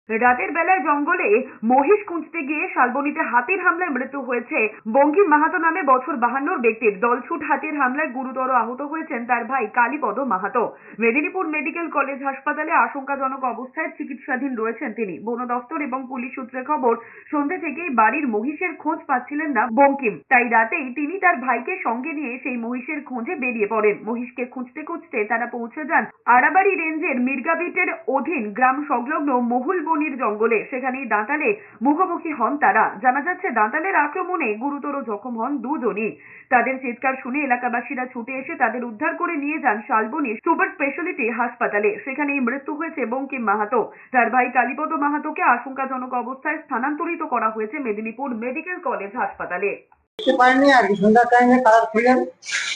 রাতের বেলায় জঙ্গলে মহিষ খুঁজতে গিয়ে শালবনীতে হাতির হামলায় মৃত্যু হয়েছে বঙ্কিম মাহাতো নামে বছর 52 ব্যক্তির। দলছুট হাতির হামলায় গুরুতর আহত হয়েছেন তার ভাই কালীপদ মাহাতো। মেদিনীপুর মেডিকেল কলেজ হাসপাতালে আশঙ্কাজনক অবস্থায় চিকিৎসাধীন রয়েছেন তিনি। বন দফতর এবং পুলিশ সূত্রে খবর, সন্ধ্যে থেকেই বাড়ির মহিষের খোঁজ পাচ্ছিলেন না বঙ্কিম, তাই রাতেই তিনি তার ভাইকে সঙ্গে নিয়ে সেই মহিষের খোঁজে বেরিয়ে পড়েন। মহিষকে খুঁজতে খুঁজতে তারা পৌঁছে যান আড়াবাড়ি রেঞ্জের মির্গাবিটের অধীন গ্রাম সংলগ্ন মহুল বনির জঙ্গলে। সেখানেই দাঁতালে মুখোমুখি হন তারা। জানা যাচ্ছে, দাঁতালের আক্রমণে গুরুতর জখম হন দুজনই। তাদের চিৎকার শুনে এলাকাবাসীরা ছুটে এসে তাদের উদ্ধার করে নিয়ে যান শালবনী সুপার স্পেশালিটি হাসপাতালে। সেখানেই মৃত্যু হয়েছে বঙ্কিম মাহাতো। তার ভাই কালীপদ মাহাতোকে আশঙ্কাজনক অবস্থায় স্থানান্তরিত করা হয়েছে মেদিনীপুর মেডিকেল কলেজ হাসপাতালে। দেখতে পাইনি আর কি, সন্ধ্যার টাইমে কালার খুলেন।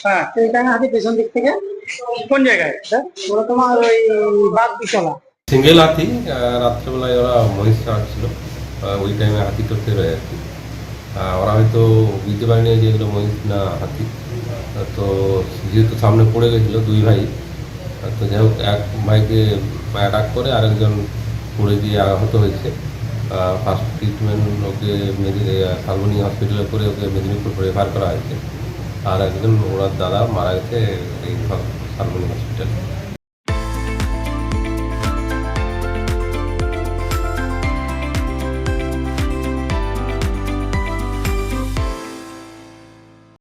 হ্যাঁ, সেই টাইমে হাতি পেছন দিক থেকে। কোন জায়গায় ওরা? তোমার ওই বাগবিতলা সিঙ্গেল হাতি। রাত্রেবেলায় ওরা মহিষ চালাচ্ছিল, ওই টাইমে হাতি টরতে রয়ে আর কি। ওরা হয়তো বুঝতে পারেনি যে এগুলো মহিষ না হাতি। তো যেহেতু সামনে পড়ে গেছিলো দুই ভাই, তো যাই হোক এক ভাইকে অ্যাটাক করে আরেকজন পড়ে গিয়ে আহত হয়েছে। ফার্স্ট ট্রিটমেন্ট ওকে শালবনী হসপিটালে করে ওকে মেদিনীপুর রেফার করা হয়েছে। আর একজন ওনার দাদা মারা গেছে এই শালবনী হসপিটালে।